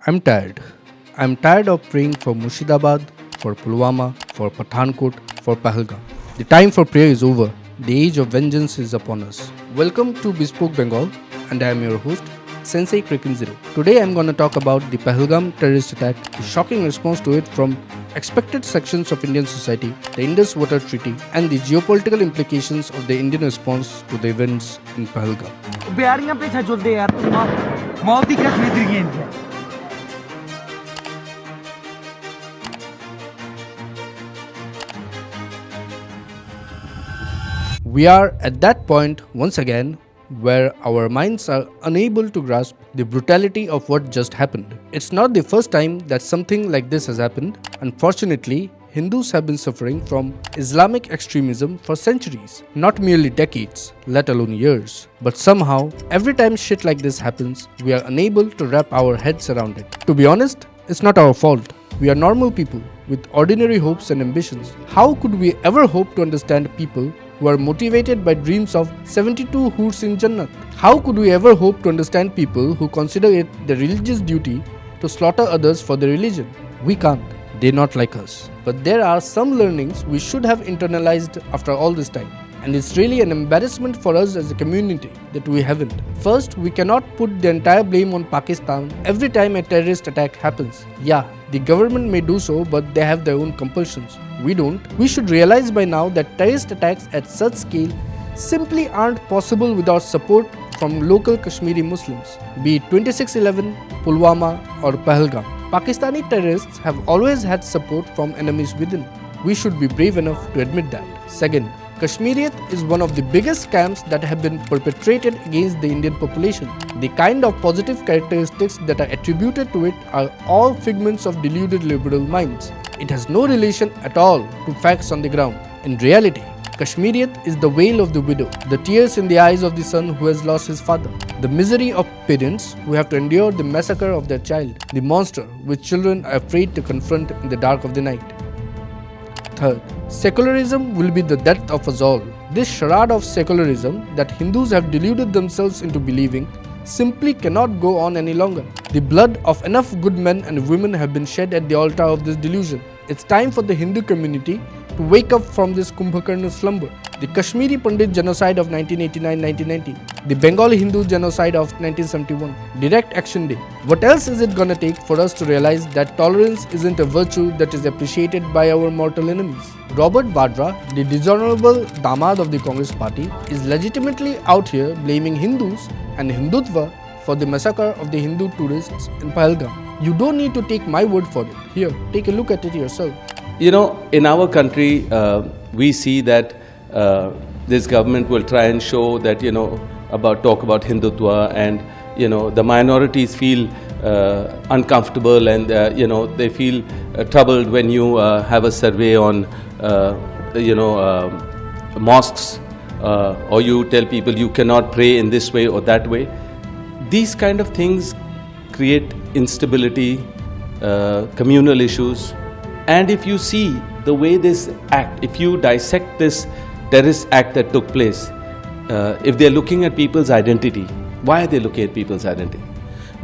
I'm tired. I'm tired of praying for Murshidabad, for Pulwama, for Pathankot, for Pahalgam. The time for prayer is over. The age of vengeance is upon us. Welcome to Bespoke Bengal, and I am your host, Sensei Kraken Zero. Today I'm going to talk about the Pahalgam Terrorist Attack, the shocking response to it from expected sections of Indian society, the Indus Water Treaty, and the geopolitical implications of the Indian response to the events in Pahalgam. बिहारियां पीछे चलते यार मौत ही कश्मीर की है. We are at that point once again where our minds are unable to grasp the brutality of what just happened. It's not the first time that something like this has happened. Unfortunately, Hindus have been suffering from Islamic extremism for centuries, not merely decades, let alone years. But somehow, every time shit like this happens, we are unable to wrap our heads around it. To be honest, it's not our fault. We are normal people with ordinary hopes and ambitions. How could we ever hope to understand people who are motivated by dreams of 72 hoods in Jannat? How could we ever hope to understand people who consider it their religious duty to slaughter others for their religion? We can't. They're not like us. But there are some learnings we should have internalized after all this time. And it's really an embarrassment for us as a community that we haven't. First, we cannot put the entire blame on Pakistan every time a terrorist attack happens. Yeah, the government may do so, but they have their own compulsions. We don't. We should realize by now that terrorist attacks at such scale simply aren't possible without support from local Kashmiri Muslims, be it 2611, Pulwama or Pahalgam. Pakistani terrorists have always had support from enemies within. We should be brave enough to admit that. Second, Kashmiriyat is one of the biggest scams that have been perpetrated against the Indian population. The kind of positive characteristics that are attributed to it are all figments of deluded liberal minds. It has no relation at all to facts on the ground. In reality, Kashmiriyat is the wail of the widow, the tears in the eyes of the son who has lost his father, the misery of parents who have to endure the massacre of their child, the monster which children are afraid to confront in the dark of the night. Third, secularism will be the death of us all. This charade of secularism that Hindus have deluded themselves into believing simply cannot go on any longer. The blood of enough good men and women have been shed at the altar of this delusion. It's time for the Hindu community to wake up from this Kumbhakarna slumber. The Kashmiri Pandit genocide of 1989-1990, the Bengali Hindu genocide of 1971, Direct Action Day. What else is it gonna take for us to realize that tolerance isn't a virtue that is appreciated by our mortal enemies? Robert Vadra, the dishonorable damad of the Congress party, is legitimately out here blaming Hindus and Hindutva for the massacre of the Hindu tourists in Pahalgam. You don't need to take my word for it. Here, take a look at it yourself. You know, in our country, we see that this government will try and show that, talk about Hindutva, and, the minorities feel uncomfortable, and, they feel troubled when you have a survey on, mosques, or you tell people you cannot pray in this way or that way. These kind of things create instability, communal issues. And if you see the way this act, if you dissect this terrorist act that took place, if they're looking at people's identity, why are they looking at people's identity?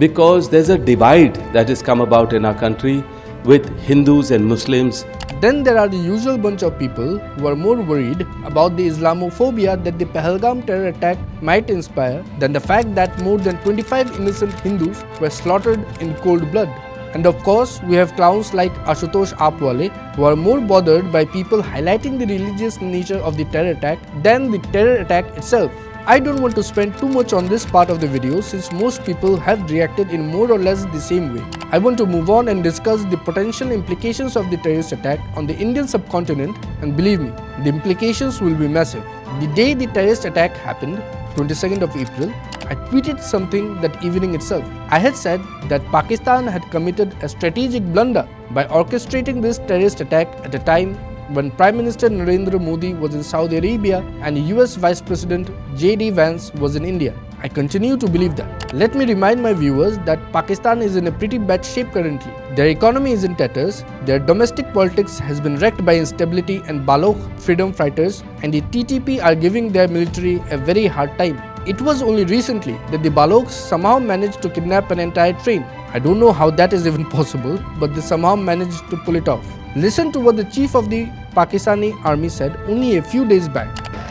Because there's a divide that has come about in our country with Hindus and Muslims. Then there are the usual bunch of people who are more worried about the Islamophobia that the Pahalgam terror attack might inspire than the fact that more than 25 innocent Hindus were slaughtered in cold blood. And of course, we have clowns like Ashutosh Apwale who are more bothered by people highlighting the religious nature of the terror attack than the terror attack itself. I don't want to spend too much on this part of the video since most people have reacted in more or less the same way. I want to move on and discuss the potential implications of the terrorist attack on the Indian subcontinent, and believe me, the implications will be massive. The day the terrorist attack happened, 22nd of April, I tweeted something that evening itself. I had said that Pakistan had committed a strategic blunder by orchestrating this terrorist attack at a time when Prime Minister Narendra Modi was in Saudi Arabia and US Vice President J.D. Vance was in India. I continue to believe that. Let me remind my viewers that Pakistan is in a pretty bad shape currently. Their economy is in tatters, their domestic politics has been wrecked by instability and Baloch freedom fighters, and the TTP are giving their military a very hard time. It was only recently that the Balochs somehow managed to kidnap an entire train. I don't know how that is even possible, but they somehow managed to pull it off. Listen to what the chief of the Pakistani army said only a few days back.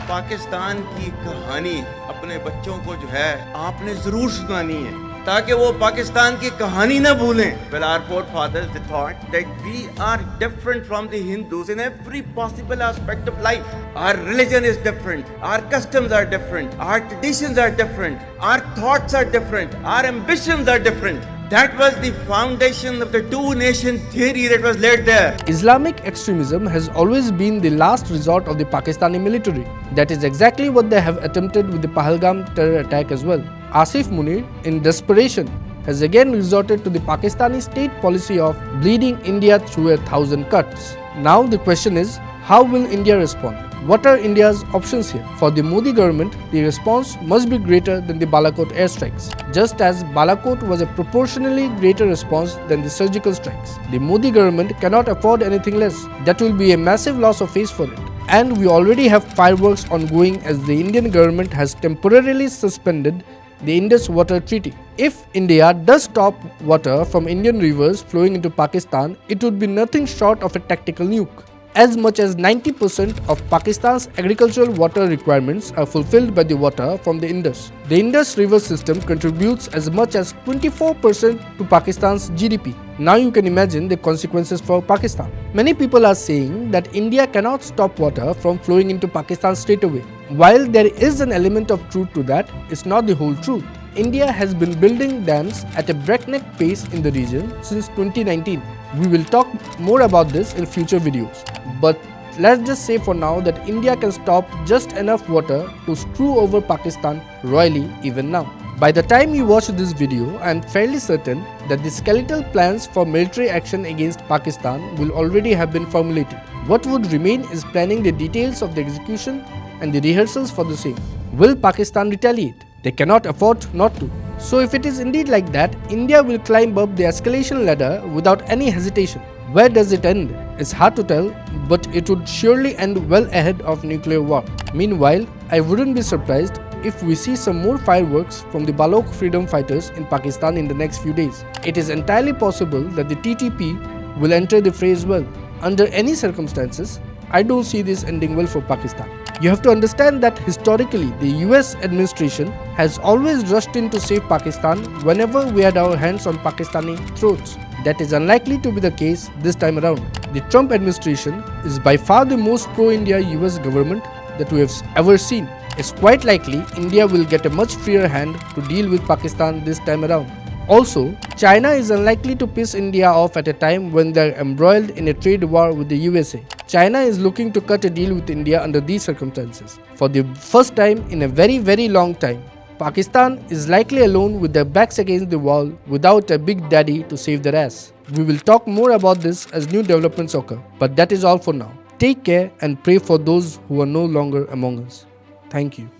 Pakistan की कहानी अपने बच्चों को जो है आपने जरूर सुनानी है ताकि वो पाकिस्तान की कहानी ना भूलें. Well, our forefathers they thought that we are different from the Hindus in every possible aspect of life. Our religion is different, our customs are different, our traditions are different, our thoughts are different, our ambitions are different. That was the foundation of the two-nation theory that was laid there. Islamic extremism has always been the last resort of the Pakistani military. That is exactly what they have attempted with the Pahalgam terror attack as well. Asif Munir, in desperation, has again resorted to the Pakistani state policy of bleeding India through 1,000 cuts. Now the question is, how will India respond? What are India's options here? For the Modi government, the response must be greater than the Balakot airstrikes. Just as Balakot was a proportionally greater response than the surgical strikes. The Modi government cannot afford anything less. That will be a massive loss of face for it. And we already have fireworks ongoing as the Indian government has temporarily suspended the Indus Water Treaty. If India does stop water from Indian rivers flowing into Pakistan, it would be nothing short of a tactical nuke. As much as 90% of Pakistan's agricultural water requirements are fulfilled by the water from the Indus. The Indus river system contributes as much as 24% to Pakistan's GDP. Now you can imagine the consequences for Pakistan. Many people are saying that India cannot stop water from flowing into Pakistan straight away. While there is an element of truth to that, it's not the whole truth. India has been building dams at a breakneck pace in the region since 2019. We will talk more about this in future videos. But let's just say for now that India can stop just enough water to screw over Pakistan royally even now. By the time you watch this video, I am fairly certain that the skeletal plans for military action against Pakistan will already have been formulated. What would remain is planning the details of the execution and the rehearsals for the same. Will Pakistan retaliate? They cannot afford not to. So if it is indeed like that, India will climb up the escalation ladder without any hesitation. Where does it end? It's hard to tell, but it would surely end well ahead of nuclear war. Meanwhile, I wouldn't be surprised if we see some more fireworks from the Balok freedom fighters in Pakistan in the next few days. It is entirely possible that the TTP will enter the fray as well. Under any circumstances, I don't see this ending well for Pakistan. You have to understand that historically, the US administration has always rushed in to save Pakistan whenever we had our hands on Pakistani throats. That is unlikely to be the case this time around. The Trump administration is by far the most pro-India US government that we have ever seen. It's quite likely India will get a much freer hand to deal with Pakistan this time around. Also, China is unlikely to piss India off at a time when they are embroiled in a trade war with the USA. China is looking to cut a deal with India under these circumstances. For the first time in a very long time, Pakistan is likely alone with their backs against the wall without a big daddy to save their ass. We will talk more about this as new developments occur, but that is all for now. Take care and pray for those who are no longer among us. Thank you.